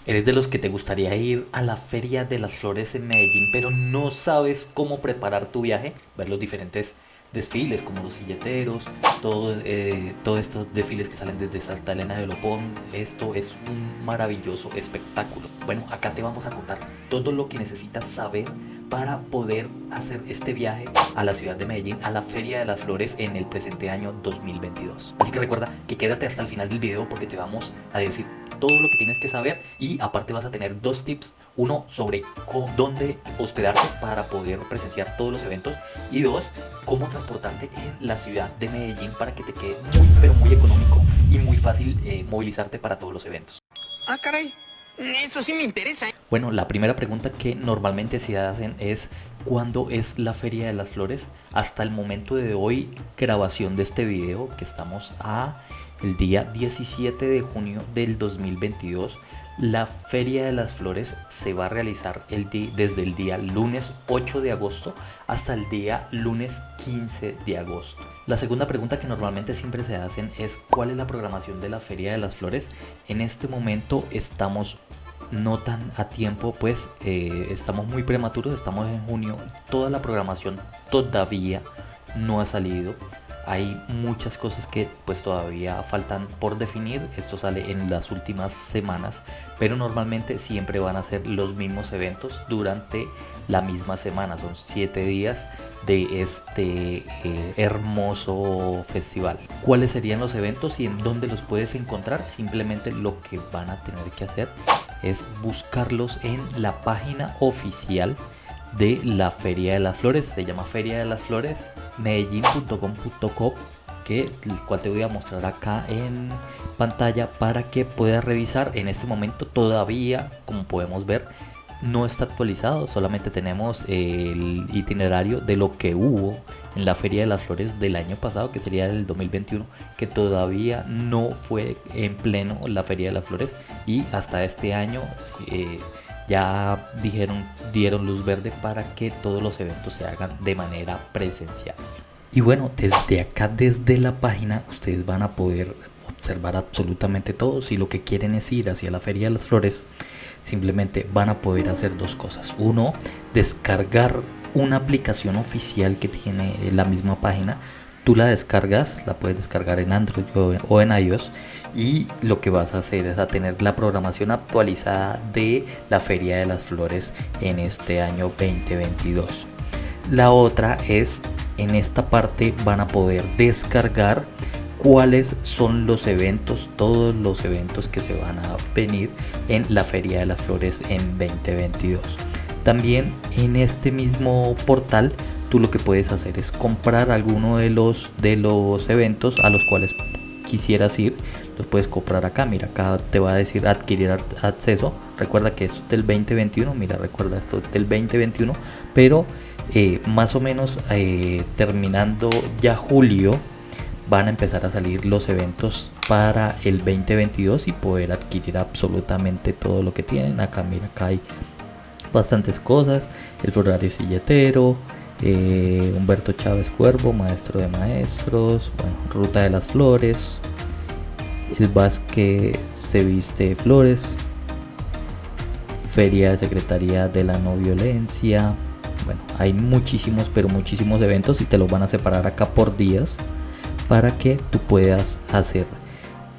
Eres de los que te gustaría ir a la Feria de las Flores en Medellín, pero no sabes cómo preparar tu viaje, ver los diferentes desfiles como los silleteros, todos estos desfiles que salen desde Santa Elena de Lopón. Esto es un maravilloso espectáculo. Bueno, acá te vamos a contar todo lo que necesitas saber para poder hacer este viaje a la ciudad de Medellín, a la Feria de las Flores en el presente año 2022. Así que recuerda que quédate hasta el final del video porque te vamos a decir todo lo que tienes que saber y aparte vas a tener dos tips. Uno sobre dónde hospedarte para poder presenciar todos los eventos y dos, cómo transportarte en la ciudad de Medellín para que te quede muy pero muy económico y muy fácil movilizarte para todos los eventos. Ah, caray, eso sí me interesa. Bueno, la primera pregunta que normalmente se hacen es ¿cuándo es la Feria de las Flores? Hasta el momento de hoy, grabación de este video, que estamos a el día 17 de junio del 2022, la Feria de las Flores se va a realizar desde el día lunes 8 de agosto hasta el día lunes 15 de agosto. La segunda pregunta que normalmente siempre se hacen es ¿cuál es la programación de la Feria de las Flores? En este momento estamos no tan a tiempo, pues estamos muy prematuros, estamos en junio, toda la programación todavía no ha salido. Hay muchas cosas que pues todavía faltan por definir. Esto sale en las últimas semanas, pero normalmente siempre van a ser los mismos eventos durante la misma semana. Son 7 días de este hermoso festival. ¿Cuáles serían los eventos y en dónde los puedes encontrar? Simplemente lo que van a tener que hacer es buscarlos en la página oficial de la Feria de las Flores. Se llama Feria de las Flores medellin.com.co, que el cual te voy a mostrar acá en pantalla para que puedas revisar. En este momento todavía, como podemos ver, no está actualizado, solamente tenemos el itinerario de lo que hubo en la Feria de las Flores del año pasado, que sería el 2021, que todavía no fue en pleno la Feria de las Flores, y hasta este año ya dieron luz verde para que todos los eventos se hagan de manera presencial. Y bueno, desde acá, desde la página, ustedes van a poder observar absolutamente todo. Si lo que quieren es ir hacia la Feria de las Flores, simplemente van a poder hacer dos cosas. Uno, descargar una aplicación oficial que tiene la misma página. Tú la descargas, la puedes descargar en Android o en iOS, y lo que vas a hacer es a tener la programación actualizada de la Feria de las Flores en este año 2022. La otra es, en esta parte van a poder descargar cuáles son los eventos, todos los eventos que se van a venir en la Feria de las Flores en 2022. También en este mismo portal tú lo que puedes hacer es comprar alguno de los eventos a los cuales quisieras ir. Los puedes comprar acá. Mira, acá te va a decir adquirir acceso. Recuerda que esto es del 2021. Mira, recuerda, esto es del 2021, pero más o menos terminando ya julio van a empezar a salir los eventos para el 2022 y poder adquirir absolutamente todo lo que tienen. Acá mira, acá hay bastantes cosas: el florario silletero, Humberto Chávez Cuervo, maestro de maestros, bueno, Ruta de las Flores, el Basque se viste de flores, Feria de Secretaría de la No Violencia. Bueno, hay muchísimos, pero muchísimos eventos, y te los van a separar acá por días para que tú puedas hacer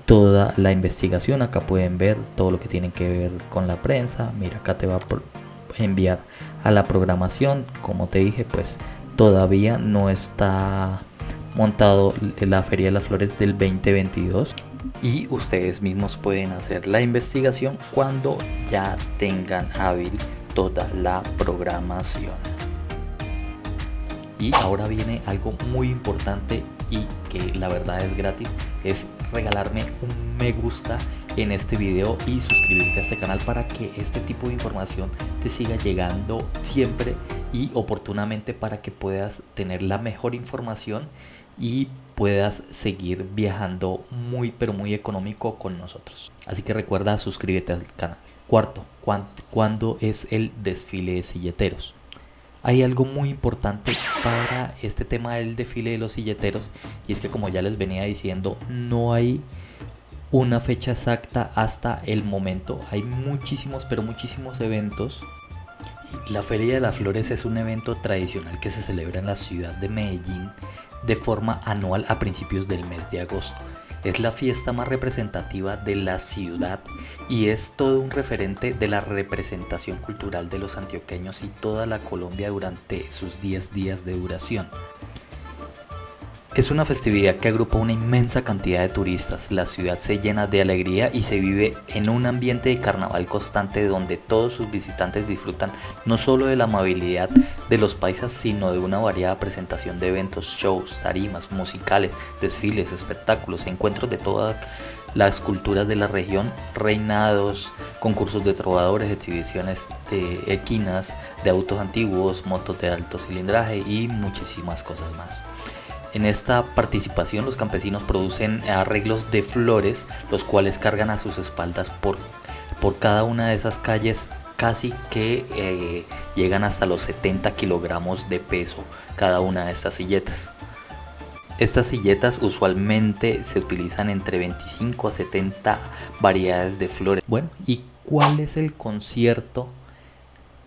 toda la investigación. Acá pueden ver todo lo que tiene que ver con la prensa. Mira, acá te va a enviar a la programación. Como te dije, pues todavía no está montado la Feria de las Flores del 2022, y ustedes mismos pueden hacer la investigación cuando ya tengan hábil toda la programación. Y ahora viene algo muy importante y que la verdad es gratis: es regalarme un me gusta en este video y suscribirte a este canal para que este tipo de información te siga llegando siempre y oportunamente, para que puedas tener la mejor información y puedas seguir viajando muy pero muy económico con nosotros. Así que recuerda suscríbete al canal. Cuarto, ¿cuándo es el desfile de silleteros? Hay algo muy importante para este tema del desfile de los silleteros, y es que, como ya les venía diciendo, no hay una fecha exacta hasta el momento. Hay muchísimos, pero muchísimos eventos. La Feria de las Flores es un evento tradicional que se celebra en la ciudad de Medellín de forma anual a principios del mes de agosto. Es la fiesta más representativa de la ciudad y es todo un referente de la representación cultural de los antioqueños y toda la Colombia durante sus 10 días de duración. Es una festividad que agrupa una inmensa cantidad de turistas. La ciudad se llena de alegría y se vive en un ambiente de carnaval constante donde todos sus visitantes disfrutan no solo de la amabilidad de los paisas, sino de una variada presentación de eventos, shows, tarimas, musicales, desfiles, espectáculos, encuentros de todas las culturas de la región, reinados, concursos de trovadores, exhibiciones de equinas, de autos antiguos, motos de alto cilindraje y muchísimas cosas más. En esta participación los campesinos producen arreglos de flores, los cuales cargan a sus espaldas por cada una de esas calles, casi que llegan hasta los 70 kilogramos de peso cada una de estas silletas. Estas silletas usualmente se utilizan entre 25 a 70 variedades de flores. Bueno, ¿y cuál es el concierto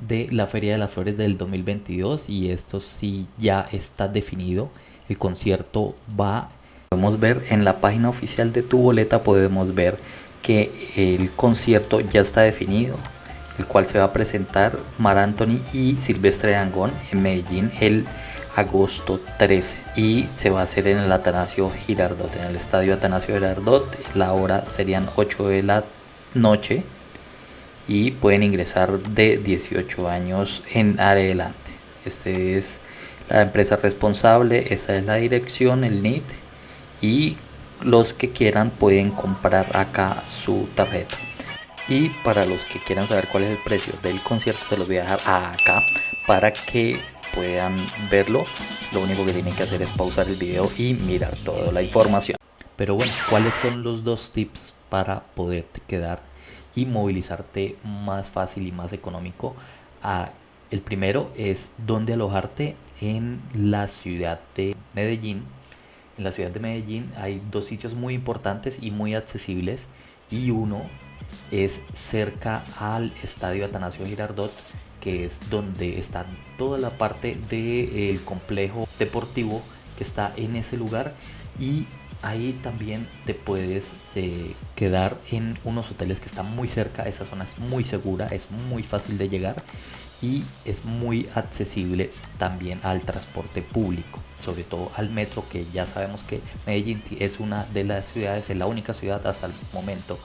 de la Feria de las Flores del 2022? Y esto sí ya está definido. El concierto podemos ver en la página oficial de Tu Boleta, podemos ver que el concierto ya está definido, el cual se va a presentar Mar Anthony y Silvestre Dangond en Medellín el agosto 13 y se va a hacer en el Atanasio Girardot, en el estadio Atanasio Girardot. La hora serían 8 de la noche y pueden ingresar de 18 años en adelante. Este es la empresa responsable, esa es la dirección, el NIT, y los que quieran pueden comprar acá su tarjeta. Y para los que quieran saber cuál es el precio del concierto, se los voy a dejar acá para que puedan verlo. Lo único que tienen que hacer es pausar el video y mirar toda la información. Pero bueno, ¿cuáles son los dos tips para poderte quedar y movilizarte más fácil y más económico? El primero es dónde alojarte en la ciudad de Medellín. En la ciudad de Medellín hay dos sitios muy importantes y muy accesibles, y uno es cerca al estadio Atanasio Girardot, que es donde está toda la parte del complejo deportivo que está en ese lugar, y ahí también te puedes quedar en unos hoteles que están muy cerca. Esa zona es muy segura, es muy fácil de llegar y es muy accesible también al transporte público, sobre todo al metro, que ya sabemos que Medellín es una de las ciudades, es la única ciudad hasta el momento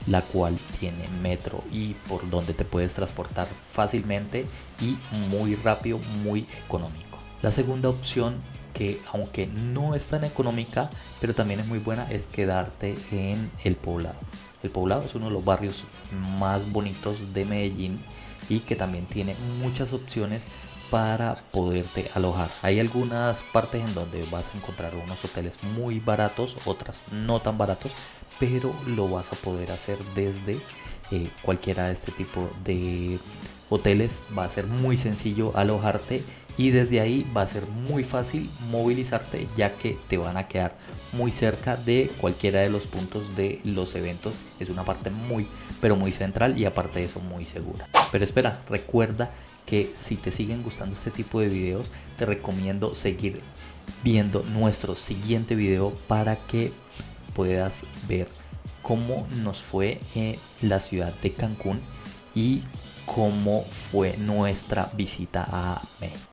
la cual tiene metro y por donde te puedes transportar fácilmente y muy rápido, muy económico. La segunda opción, que aunque no es tan económica pero también es muy buena, es quedarte en El Poblado. El Poblado es uno de los barrios más bonitos de Medellín y que también tiene muchas opciones para poderte alojar. Hay algunas partes en donde vas a encontrar unos hoteles muy baratos, otras no tan baratos, pero lo vas a poder hacer desde cualquiera de este tipo de hoteles. Va a ser muy sencillo alojarte y desde ahí va a ser muy fácil movilizarte, ya que te van a quedar muy cerca de cualquiera de los puntos de los eventos. Es una parte muy pero muy central y aparte de eso muy segura. Pero espera, recuerda que si te siguen gustando este tipo de videos, te recomiendo seguir viendo nuestro siguiente video para que puedas ver cómo nos fue en la ciudad de Cancún y cómo fue nuestra visita a México.